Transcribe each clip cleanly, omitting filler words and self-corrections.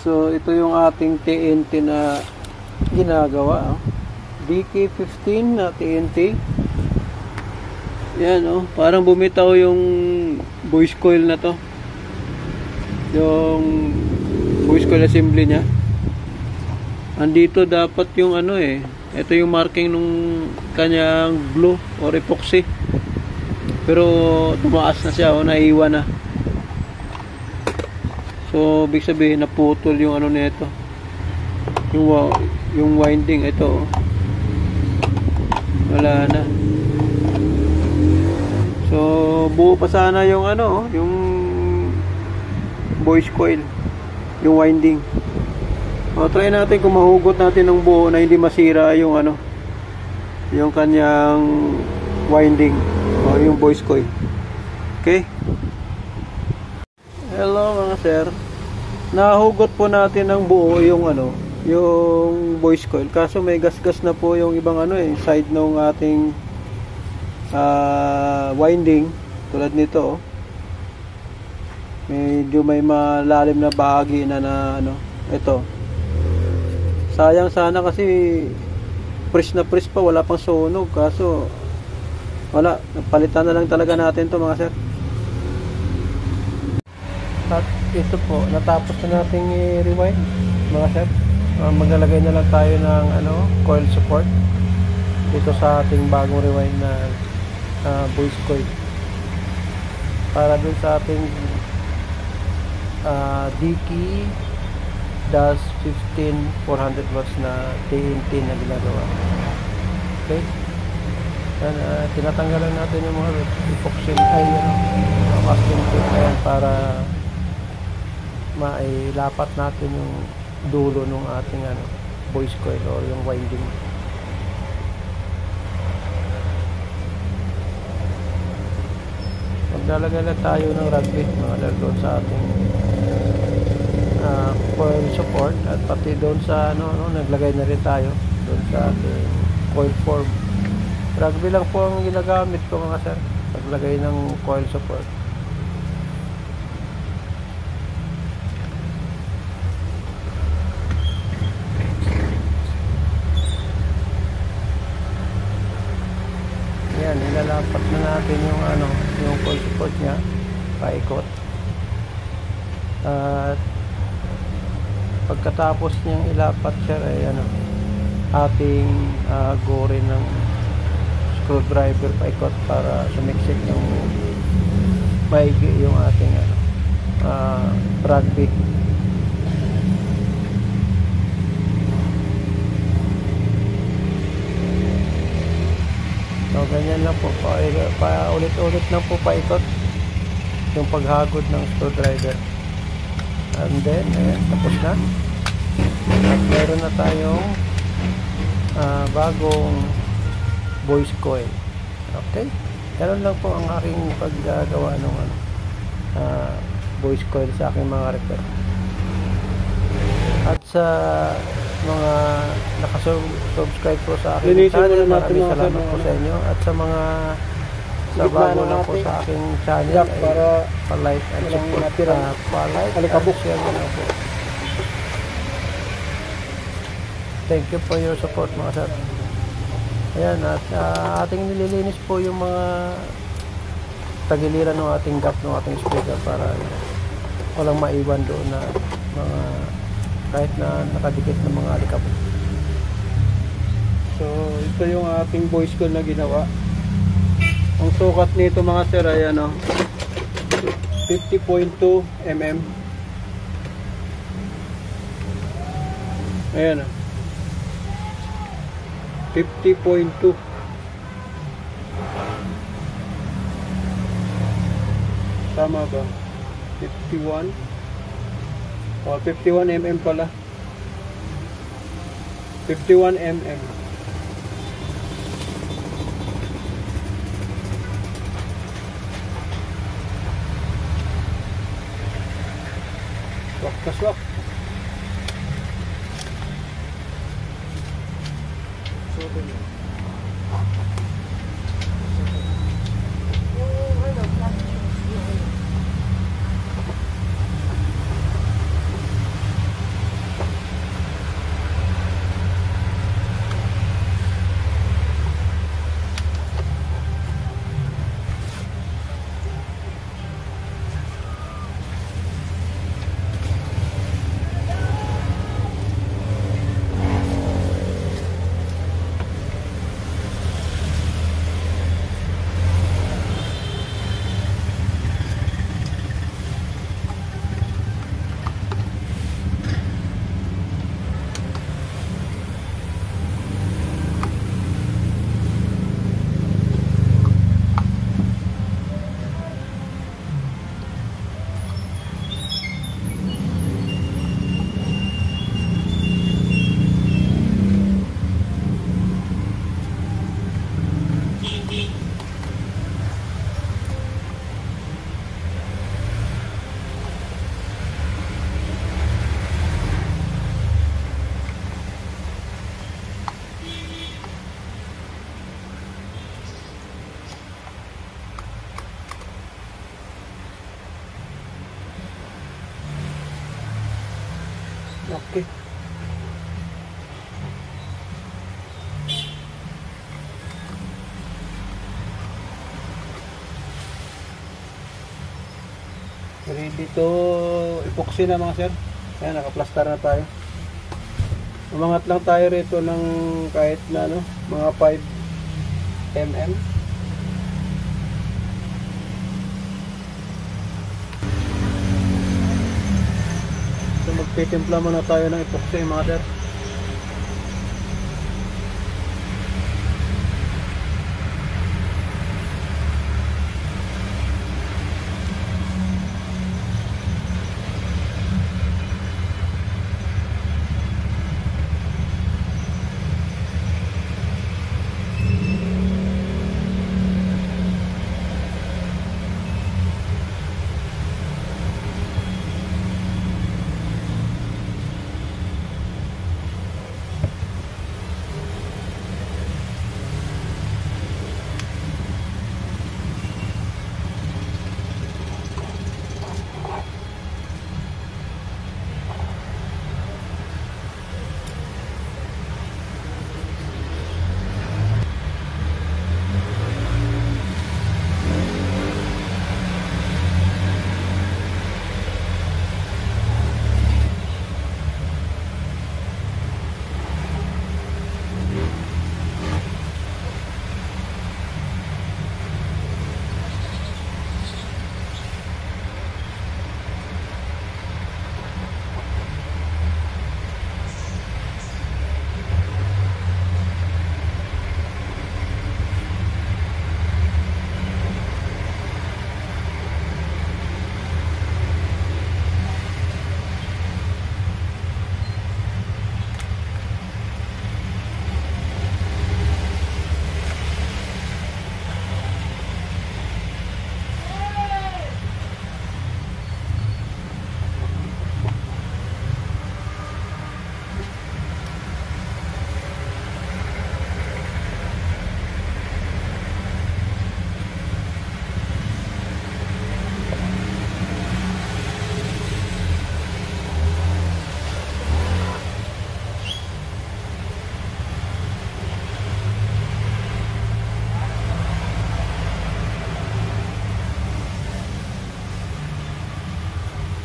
So ito yung ating TNT na ginagawa. DK15 na TNT. Yan parang bumitaw yung voice coil na to. Yung voice coil assembly niya. Andito dapat yung ito yung marking nung kanyang glue or epoxy. Pero tumaas na siya naiwan na. So ibig sabihin naputol yung nito. Yung winding ito. Wala na. So buo pa sana yung yung voice coil, yung winding. Try natin kung mahugot natin ng buo na hindi masira yung yung kanyang winding o yung voice coil. Okay? Hello mga sir. Nahugot po natin ng buo yung yung voice coil. Kaso may gas-gas na po yung ibang side ng ating winding tulad nito. Medyo may malalim na bahagi na ito. Sayang sana kasi press na press pa, wala pang sunog. Kaso wala, palitan na lang talaga natin to mga sir. At ito po, natapos na nating i-rewind mga sir. Maglalagay na lang tayo ng coil support dito sa ating bagong rewind na voice coil para dun sa ating DK-15 400 watts na TNT na ginagawa. Okay, tinatanggalan natin yung mga epoxy masking tape na yan para mailapat natin yung dulo ng ating voice coil o yung winding. Maglalagay na tayo ng rugby mga doon sa ating coil support at pati doon sa naglagay na rin tayo doon sa ating coil form. Rugby lang po ang ginagamit ko mga sir, paglagay ng coil support. Yan, ilalapat na natin yung yung coil support niya paikot. At pagkatapos niyang ilapat siya ay ating gore ng screwdriver paikot para sumiksik yung maigi yung ating rugby. So ganyan lang po, ulit-ulit lang po paikot yung paghagod ng screwdriver. And then ayan, tapos na. At meron na tayong bagong voice coil. Okay, ganun lang po ang aking paggagawa ng voice coil sa aking mga repair. At sa mga nakasubscribe po sa aking channel, maraming salamat po sa inyo. At sa mga bago lang po sa aking channel ay pa-like and support, pa-like and share na po. Thank you for your support mga sir. Ayan, at ating nililinis po yung mga tagiliran ng ating gap ng ating speaker para walang maiwan doon na mga kahit na nakadikit ng mga alikabok. So ito yung ating voice coil na ginawa. Ang sukat nito mga sir ay 50.2 mm. Ayan 50.2. Tama ba? 51 o 51 mm pala. 51 mm. Swak na swak. Okay. Ready to epoxy na mga sir. Ayan, nakaplastar na tayo. Umangat lang tayo rito ng kahit na ano, mga 5 mm. So magtitimpla muna tayo ng epoxy mga sir.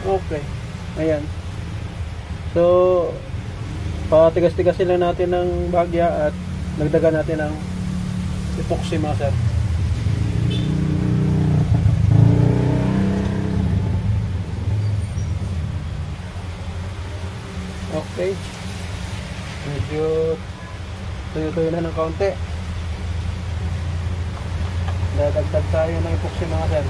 Okay. Ayan. So, patigas-tigasin lang natin ng bahagya at nagdagan natin ng epoxy mga sir. Okay. Medyo tuyo-tuyo na ng kaunti. Dadagdag tayo ng epoxy mga sir.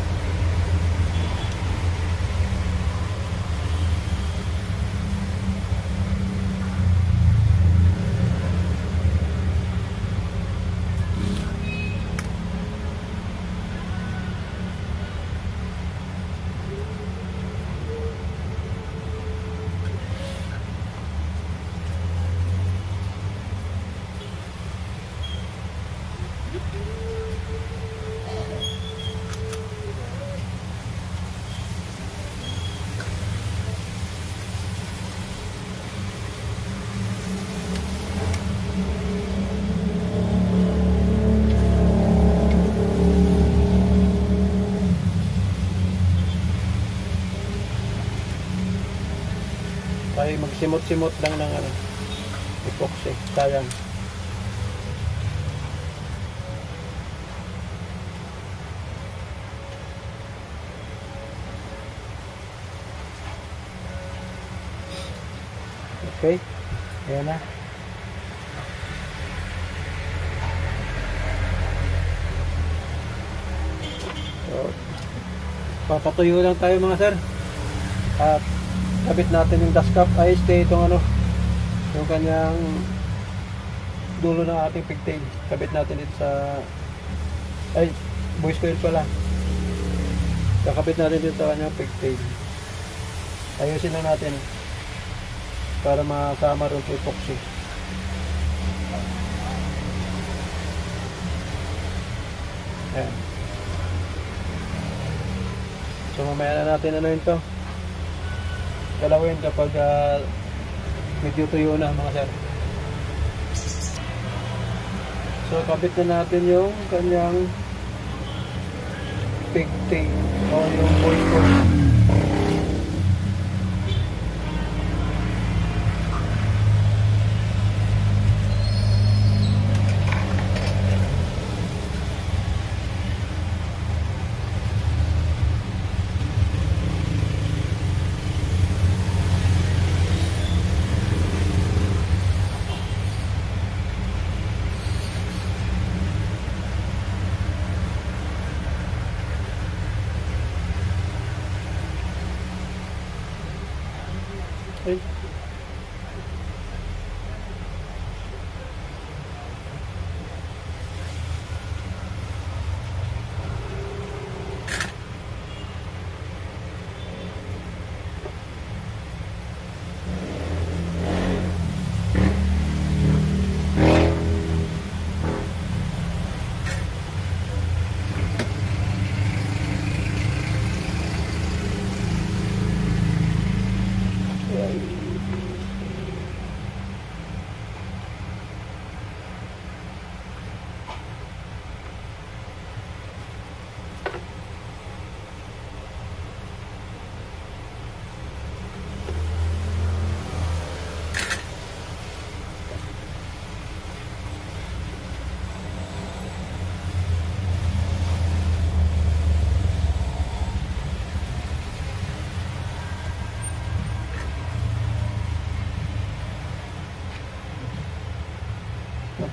Ay magsimot-simot lang ng ano, epoxy. Sayang. Okay. Ayan na. So, papatuyo lang tayo mga sir. At kabit natin yung dust cap, ay stay itong ano, yung kanyang dulo ng ating pigtail. Kabit natin dito sa ay voice coil pala. Kakabit natin dito sa kanyang pigtail. Ayusin lang natin para masama rin sa epoxy. Ayan. So mamaya na natin ano yun to, kalawin kapag Medyo tuyo na mga sir. So kabit na natin yung kanyang pigtail o yung boycott. Okay.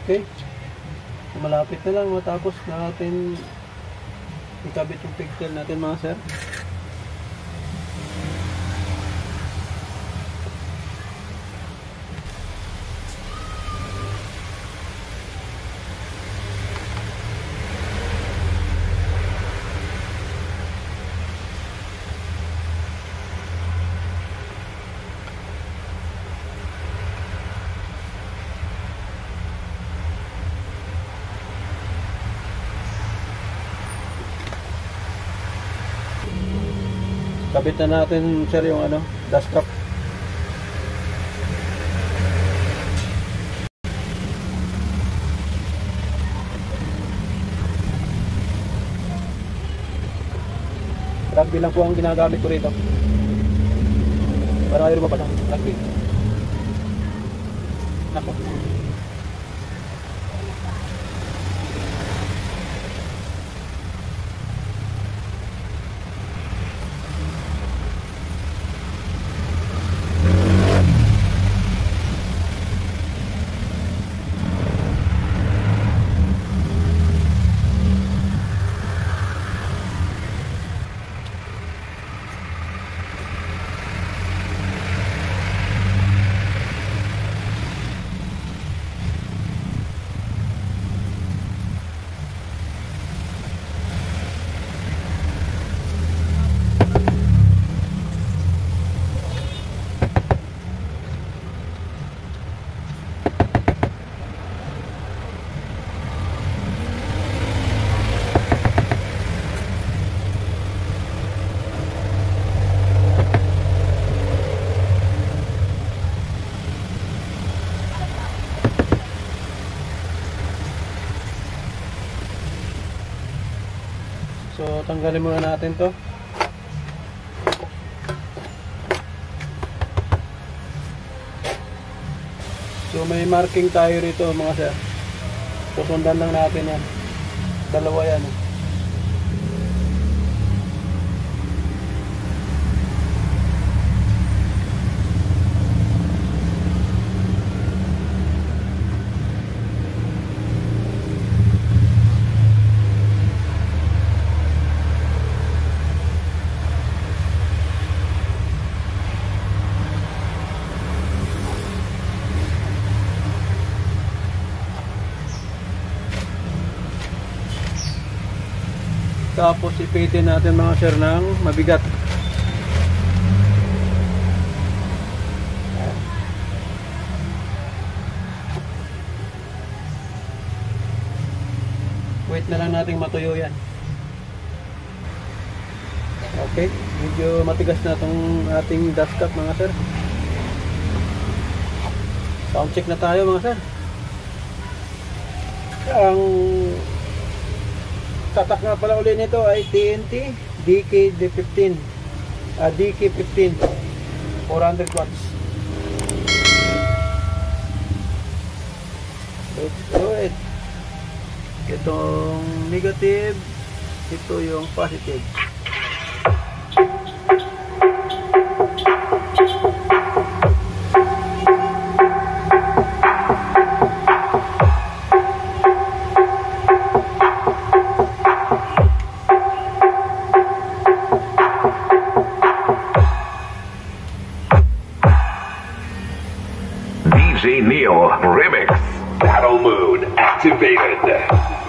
Okay. Malapit na lang matapos natin ikabit yung pigtail natin mga sir. Kabit na natin sir yung dust cap. Rugby lang po ang ginagamit ko rito. Para ayaw ba pala? Rugby. Nako. So tanggalin muna natin to. So may marking tayo rito mga sir. Susundan lang natin yan. Dalawa yan. Tapos ipitin natin mga sir ng mabigat. Wait na lang nating matuyo yan. Okay, medyo matigas na itong ating dust cap mga sir. Sound check na tayo mga sir. Ang tatak nga pala uli nito ay TNT DK15. DK15 400 watts. Let's do it. Itong negative, ito yung positive. DJ Neil Remix. Battle mode activated.